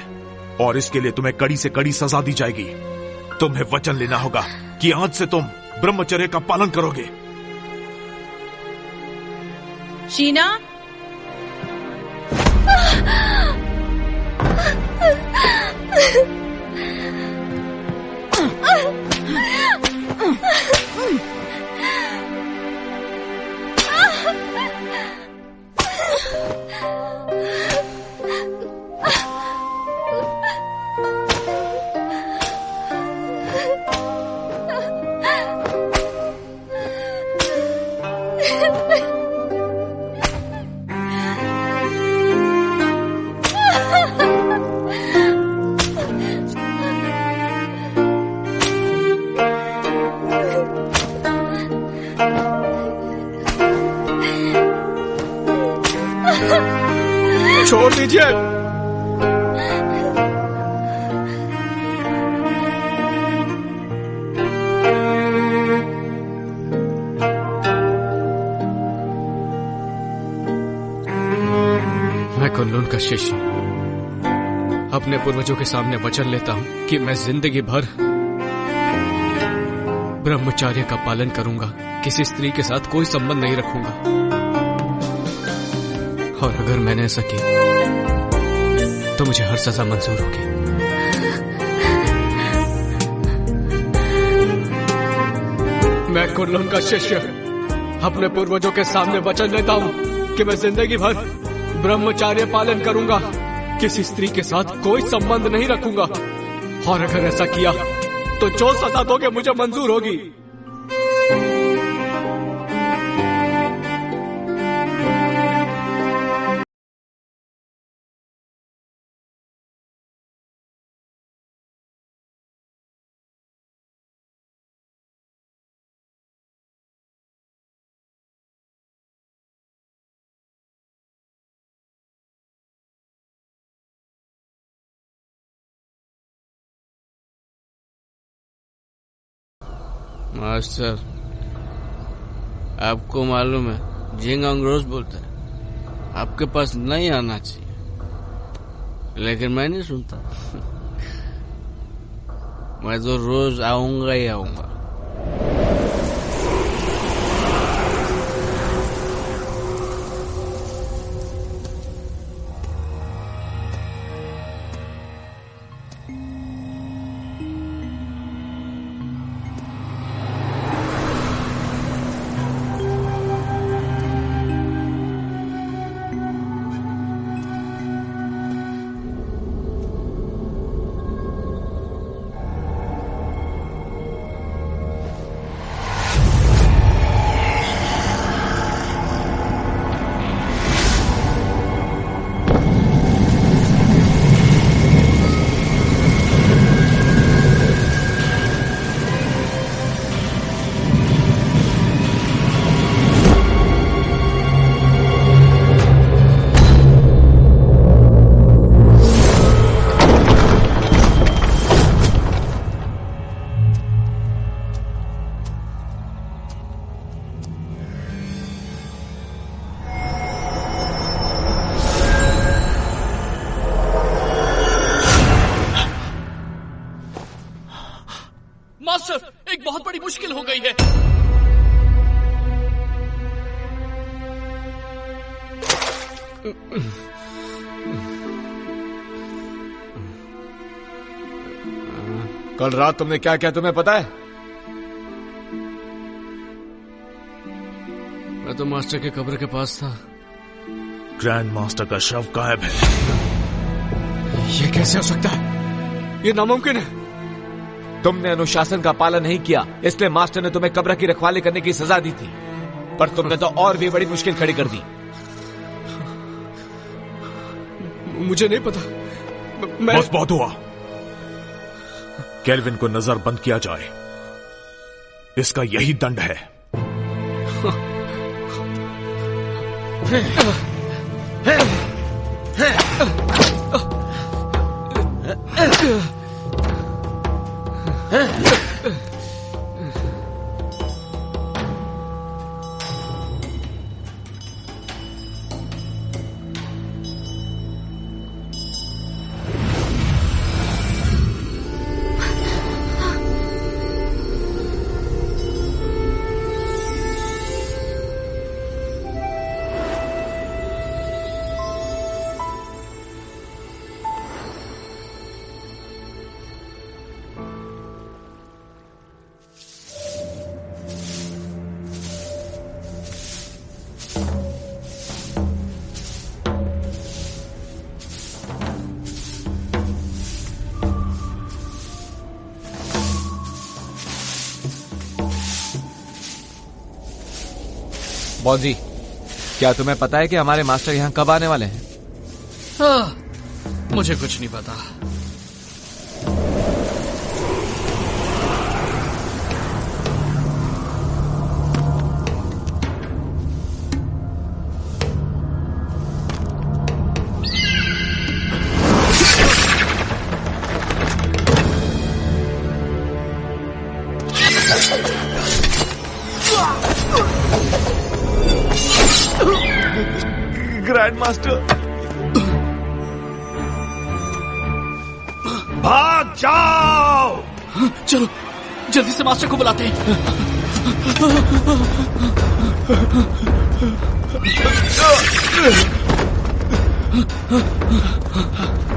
और इसके लिए तुम्हें कड़ी से कड़ी सजा दी जाएगी। तुम्हें वचन लेना होगा कि आज से तुम ब्रह्मचर्य का पालन करोगे। शीना, छोड़ दीजिए। मैं कुन-लुन का शिष्य अपने पूर्वजों के सामने वचन लेता हूं कि मैं जिंदगी भर ब्रह्मचर्य का पालन करूंगा, किसी स्त्री के साथ कोई संबंध नहीं रखूंगा। और अगर मैंने ऐसा किया तो मुझे हर सजा मंजूर होगी। मैं कुन-लुन का शिष्य अपने पूर्वजों के सामने वचन लेता हूं कि मैं जिंदगी भर ब्रह्मचर्य पालन करूंगा, किसी स्त्री के साथ कोई संबंध नहीं रखूंगा। और अगर ऐसा किया तो जो सजा दोगे मुझे मंजूर होगी। मास्टर, आपको मालूम है जिंगांग रोज बोलता है आपके पास नहीं आना चाहिए, लेकिन मैं नहीं सुनता। मैं तो रोज आऊंगा ही आऊंगा। मास्टर, एक बहुत बड़ी मुश्किल हो गई है। कल रात तुमने क्या किया तुम्हें पता है? मैं तो मास्टर के कब्र के पास था। ग्रैंड मास्टर का शव गायब है। ये कैसे हो सकता है? ये नामुमकिन है। तुमने अनुशासन का पालन नहीं किया, इसलिए मास्टर ने तुम्हें कब्र की रखवाली करने की सजा दी थी, पर तुमने तो और भी बड़ी मुश्किल खड़ी कर दी। मुझे नहीं पता। बस बहुत हुआ। केल्विन को नजरबंद किया जाए, इसका यही दंड है। बॉस जी, क्या तुम्हें पता है कि हमारे मास्टर यहाँ कब आने वाले हैं? मुझे कुछ नहीं पता। ग्रैंड मास्टर, भाग जाओ! चलो जल्दी से मास्टर को बुलाते हैं।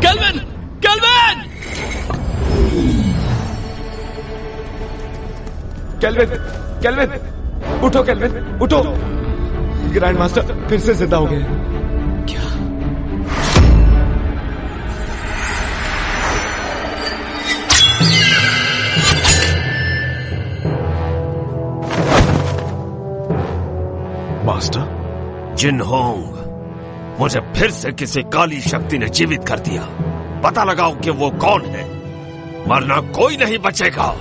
केल्विन! केल्विन! केल्विन! केल्विन! उठो केल्विन, उठो! ग्रैंड मास्टर फिर से जिंदा हो गए। क्या? मास्टर? जिनहोंग, मुझे फिर से किसी काली शक्ति ने जीवित कर दिया। पता लगाओ कि वो कौन है, वरना कोई नहीं बचेगा।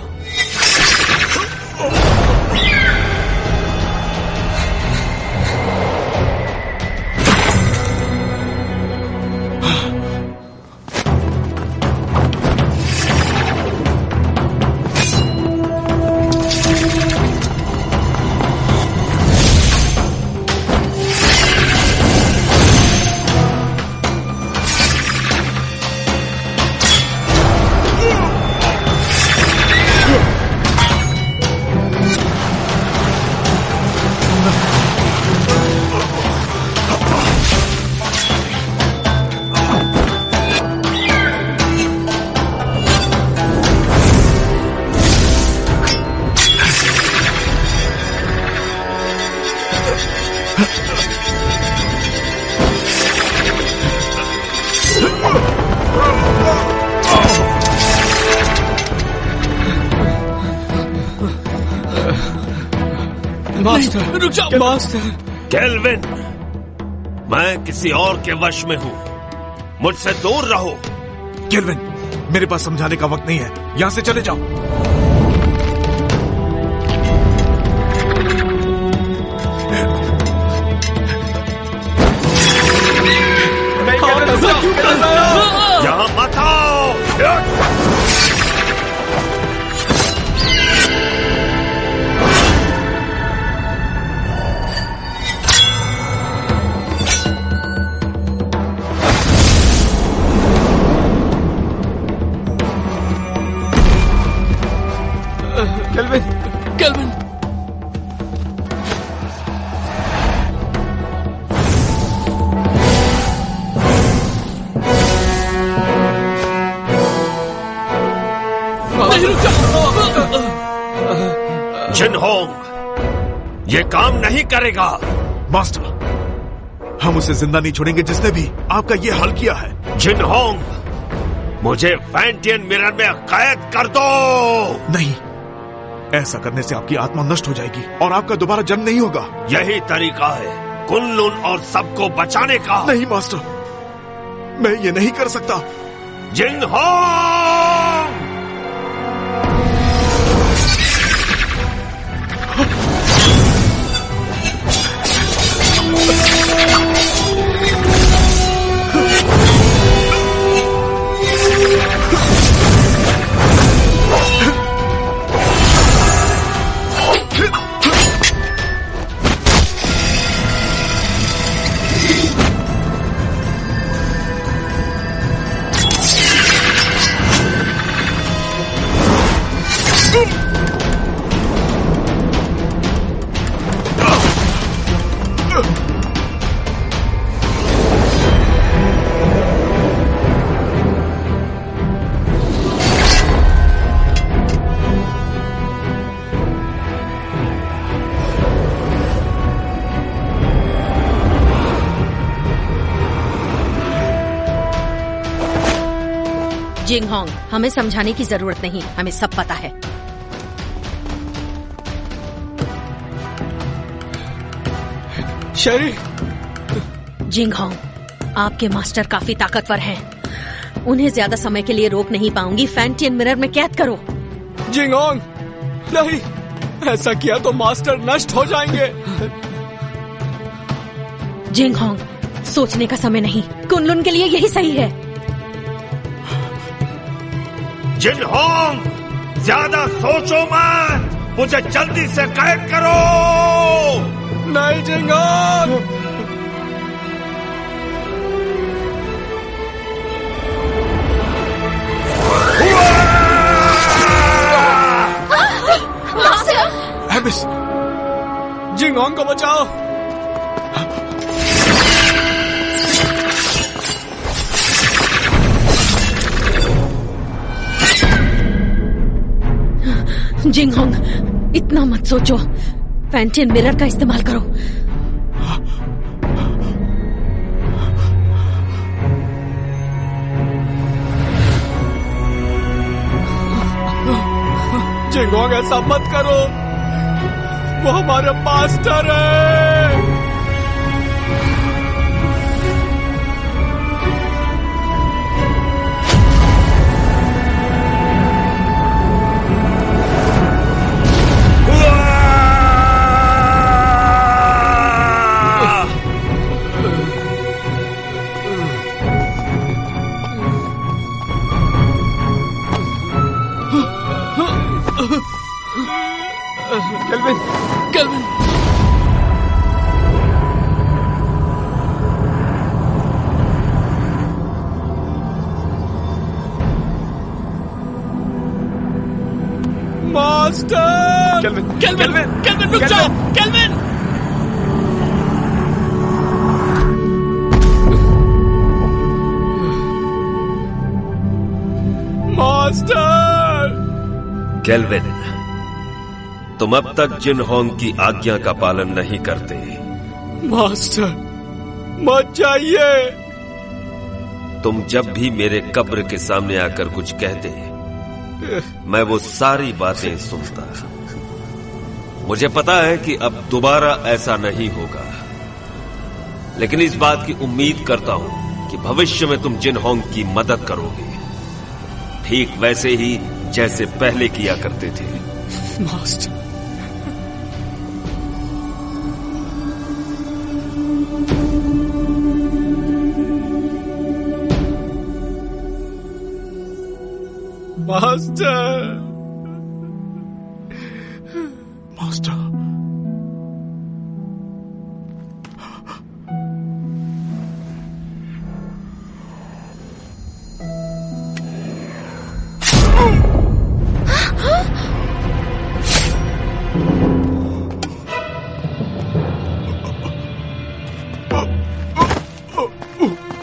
मास्टर रुक जाओ। मास्टर केल्विन, मैं किसी और के वश में हूँ, मुझसे दूर रहो। केल्विन, मेरे पास समझाने का वक्त नहीं है, यहां से चले जाओ। यहाँ मत आओ। केल्विन! केल्विन! जिनहोंग, ये काम नहीं करेगा। मास्टर, हम उसे जिंदा नहीं छोड़ेंगे जिसने भी आपका ये हाल किया है। जिनहोंग, मुझे फैंटियन मिरर में कैद कर दो। नहीं, ऐसा करने से आपकी आत्मा नष्ट हो जाएगी और आपका दोबारा जन्म नहीं होगा। यही तरीका है कुन-लुन और सबको बचाने का। नहीं मास्टर, मैं ये नहीं कर सकता। जिनहोंग! जिंगहोंग, हमें समझाने की जरूरत नहीं, हमें सब पता है। शेरी। जिंगहोंग, आपके मास्टर काफी ताकतवर हैं। उन्हें ज्यादा समय के लिए रोक नहीं पाऊंगी। फैंटियन मिरर में कैद करो। जिंगहोंग, नहीं, ऐसा किया तो मास्टर नष्ट हो जाएंगे। जिंगहोंग, सोचने का समय नहीं। कुनलुन के लिए यही सही है। जिनहोंग, ज्यादा सोचो मत, मुझे जल्दी से कैद करो। नहीं जिंगहोंग। एबिस, जिंगहोंग को बचाओ। जिंगहोंग, इतना मत सोचो। फैंटियन मिरर का इस्तेमाल करो। जिंगहोंग, ऐसा मत करो, वो हमारे मास्टर है। Kelvin, kelvin. Master! Kelvin, kelvin, kelvin, रुक जाओ! केल्विन! मास्टर! केल्विन, तुम अब तक जिनहोंग की आज्ञा का पालन नहीं करते। मास्टर, मत जाइए। तुम जब भी मेरे कब्र के सामने आकर कुछ कहते, मैं वो सारी बातें सुनता। मुझे पता है कि अब दोबारा ऐसा नहीं होगा, लेकिन इस बात की उम्मीद करता हूं कि भविष्य में तुम जिनहोंग की मदद करोगे, ठीक वैसे ही जैसे पहले किया करते थे। Master, master, master,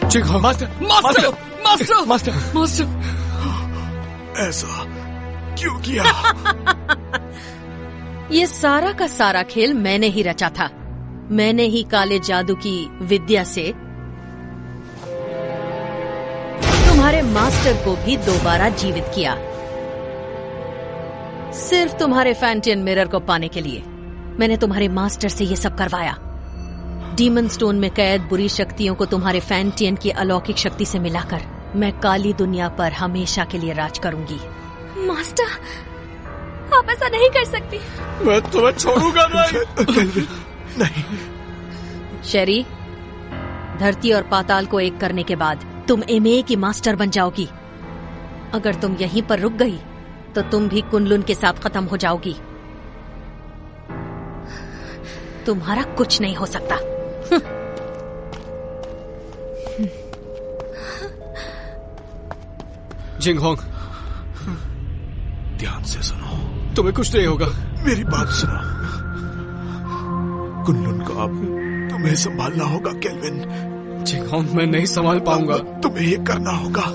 Jinghong, master, master, master, master, master, ऐसा क्यों किया? ये सारा का सारा खेल मैंने ही रचा था। मैंने ही काले जादू की विद्या से तुम्हारे मास्टर को भी दोबारा जीवित किया, सिर्फ तुम्हारे फैंटियन मिरर को पाने के लिए। मैंने तुम्हारे मास्टर से ये सब करवाया। डीमन स्टोन में कैद बुरी शक्तियों को तुम्हारे फैंटियन की अलौकिक शक्ति से मिलाकर मैं काली दुनिया पर हमेशा के लिए राज करूंगी। मास्टर, आप ऐसा नहीं कर सकती। मैं तुम्हें छोड़ूंगा नहीं। नहीं। शेरी, धरती और पाताल को एक करने के बाद तुम एमए की मास्टर बन जाओगी। अगर तुम यहीं पर रुक गई तो तुम भी कुनलुन के साथ खत्म हो जाओगी। तुम्हारा कुछ नहीं हो सकता। जिंगहोंग, ध्यान से सुनो, तुम्हें कुछ नहीं होगा। मेरी बात सुनो। कुनलुन को अब तुम्हें संभालना होगा केल्विन। जिंगहोंग, मैं नहीं संभाल पाऊंगा। तुम्हें ये करना होगा।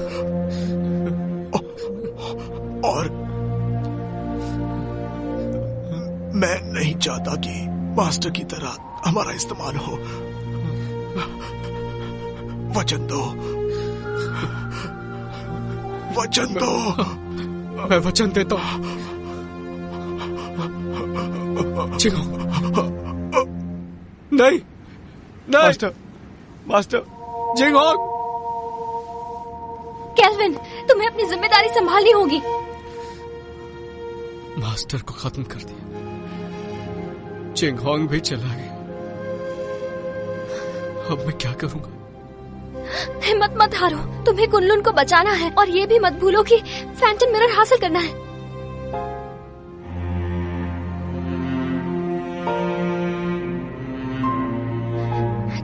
और मैं नहीं चाहता कि मास्टर की तरह हमारा इस्तेमाल हो। वचन दो, वचन दो। मैं वचन देता हूं। नहीं, मास्टर, मास्टर, जिंगहोंग। केल्विन, तुम्हें अपनी जिम्मेदारी संभालनी होगी। मास्टर को खत्म कर दिया, जिंगहोंग भी चला गया। अब मैं क्या करूंगा? हिम्मत मत हारो, तुम्हें कुनलुन को बचाना है और ये भी मत भूलो कि फैंटम मिरर हासिल करना है।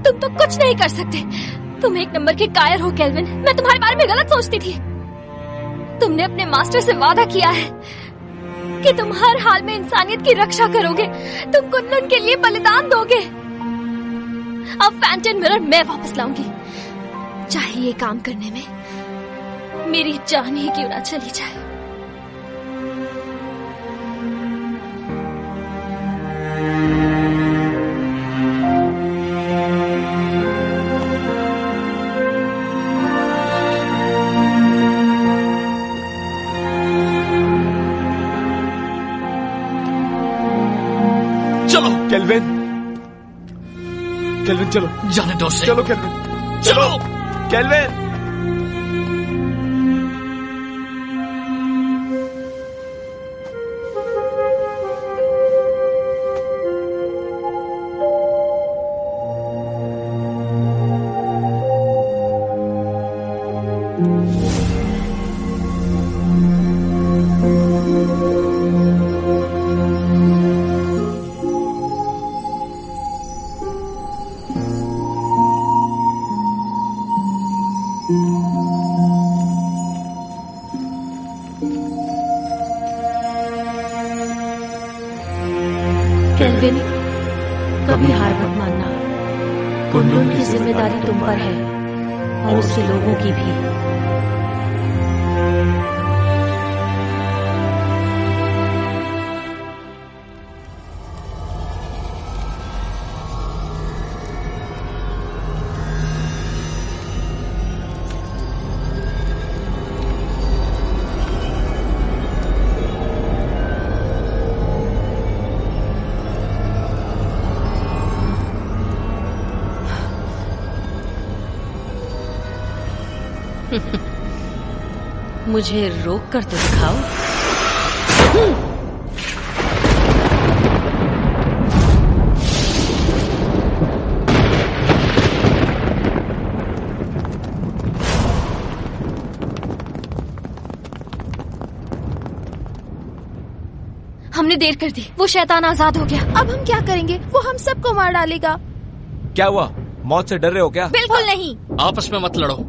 तुम तो कुछ नहीं कर सकते। तुम एक नंबर के कायर हो केल्विन। मैं तुम्हारे बारे में गलत सोचती थी। तुमने अपने मास्टर से वादा किया है कि तुम हर हाल में इंसानियत की रक्षा करोगे। तुम कुनलुन के लिए बलिदान दोगे। अब फैंटम मिरर मैं वापस लाऊंगी, चाहे ये काम करने में मेरी जान ही क्यों ना चली जाए। चलो केल्विन, केल्विन चलो, जाने दो उसे। चलो केल्विन, चलो केल्विन। केल्विन, कभी हार मत मानना। कुनलुन की जिम्मेदारी तुम पर है और उसके लोगों की भी। मुझे रोक कर तो दिखाओ। हमने देर कर दी, वो शैतान आजाद हो गया। अब हम क्या करेंगे? वो हम सबको मार डालेगा। क्या हुआ? मौत से डर रहे हो क्या? बिल्कुल नहीं। आपस में मत लड़ो।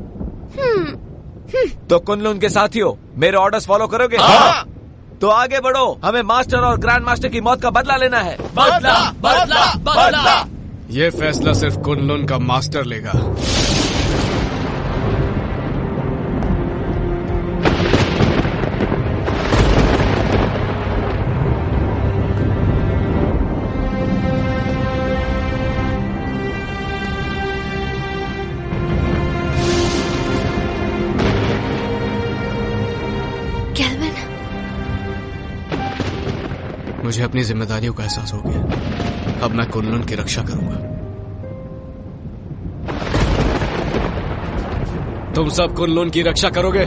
तो कुनलुन के साथियों, मेरे ऑर्डर्स फॉलो करोगे? हाँ। तो आगे बढ़ो, हमें मास्टर और ग्रैंड मास्टर की मौत का बदला लेना है। बदला, बदला, बदला। ये फैसला सिर्फ कुनलुन का मास्टर लेगा। मुझे अपनी जिम्मेदारियों का एहसास हो गया। अब मैं कुनलुन की रक्षा करूंगा। तुम सब कुनलुन की रक्षा करोगे?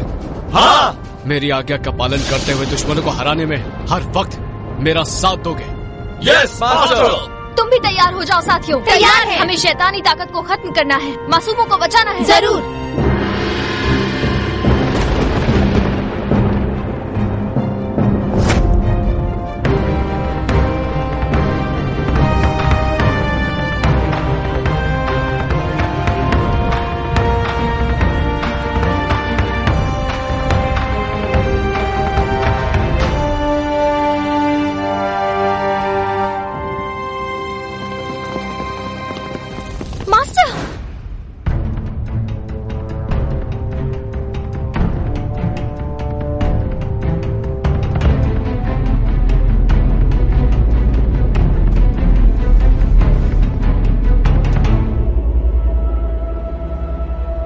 हाँ। मेरी आज्ञा का पालन करते हुए दुश्मनों को हराने में हर वक्त मेरा साथ दोगे? Yes master. तुम भी तैयार हो जाओ साथियों। तैयार है। हमें शैतानी ताकत को खत्म करना है, मासूमों को बचाना है। जरूर।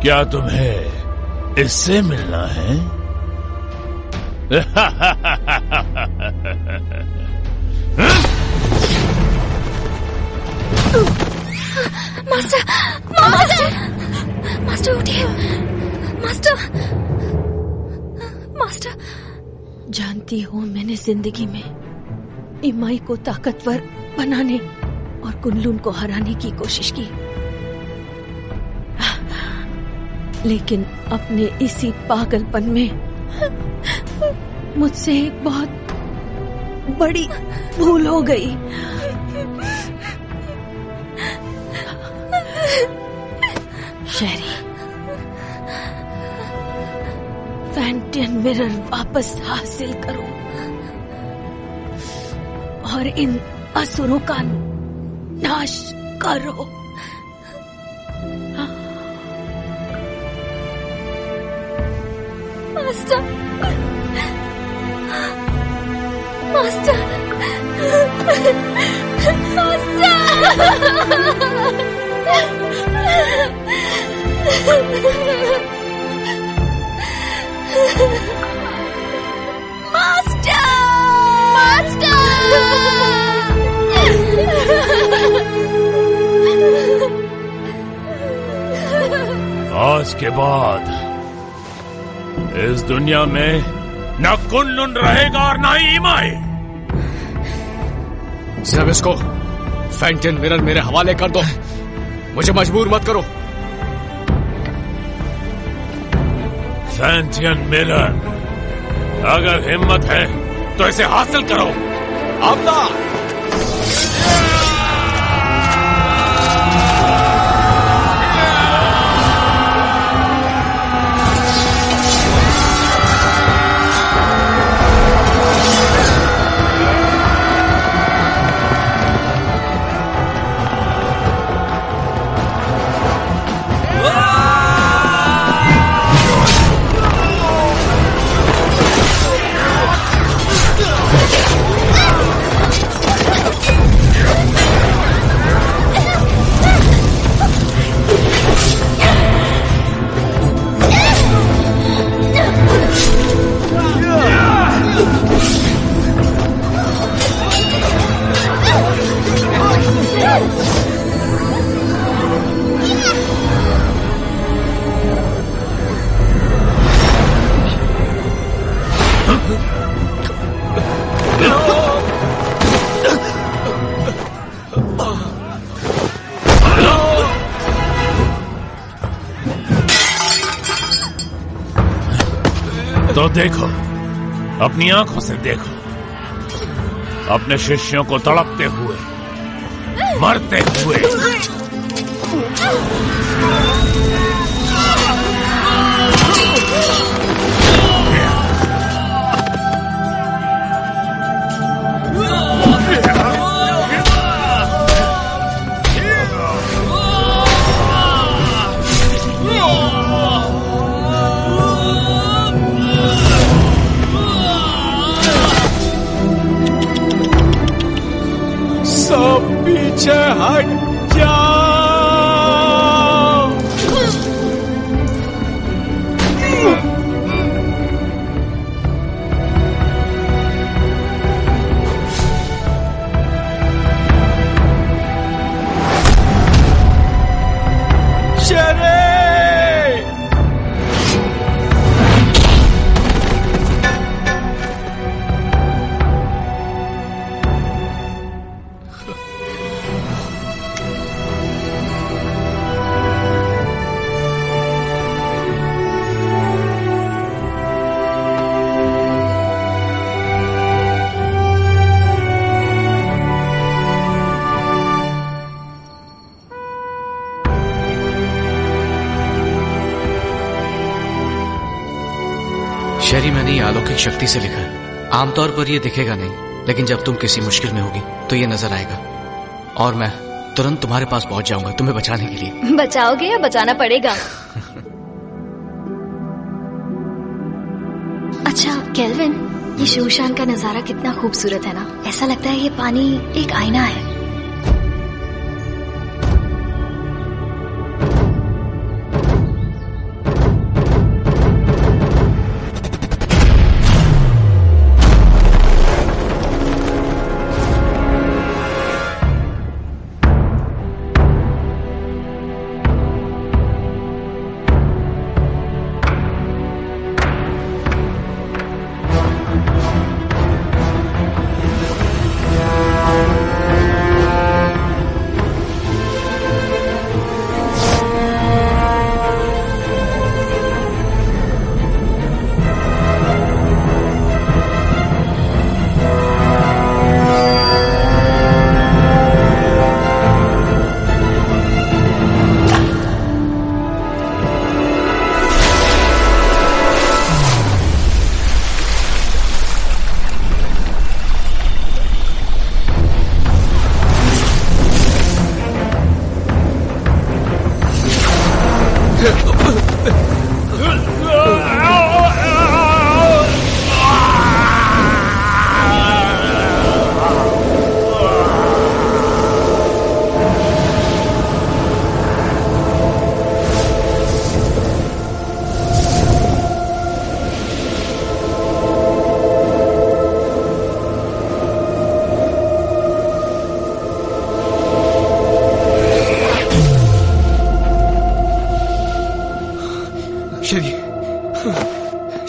क्या तुम्हें इससे मिलना है? मास्टर, मास्टर, मास्टर उठिए, मास्टर, मास्टर। जानती हो, मैंने जिंदगी में इमाई को ताकतवर बनाने और कुनलुन को हराने की कोशिश की, लेकिन अपने इसी पागलपन में मुझसे एक बहुत बड़ी भूल हो गई। शेरी, फैंटियन मिरर वापस हासिल करो और इन असुरों का नाश करो। मास्टर, मास्टर, आज के बाद इस दुनिया में न कुनलुन रहेगा और न ही इमाई। सिर्फ इसको फैंटियन मिरर मेरे हवाले कर दो, मुझे मजबूर मत करो। फैंटियन मिरर, अगर हिम्मत है तो इसे हासिल करो। आमदा! तो देखो, अपनी आंखों से देखो, अपने शिष्यों को तड़पते हुए, मरते हुए। सब पीछे हट जाओ। शेरे! शेरी, मैंने ये अलौकिक शक्ति से लिखा है। आमतौर पर ये दिखेगा नहीं, लेकिन जब तुम किसी मुश्किल में होगी तो ये नजर आएगा और मैं तुरंत तुम्हारे पास पहुंच जाऊंगा तुम्हें बचाने के लिए। बचाओगे या बचाना पड़ेगा? अच्छा केल्विन, ये शूशान का नजारा कितना खूबसूरत है ना। ऐसा लगता है ये पानी एक आईना है।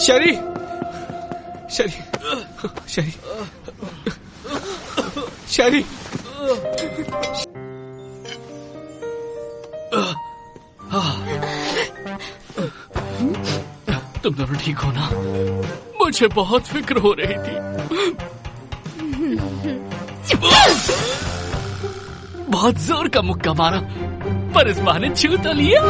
शरी, शरी, शरी, शरी। तुम दोनों ठीक हो ना? मुझे बहुत फिक्र हो रही थी। बहुत जोर का मुक्का मारा, पर इस बहाने छू तो लिया।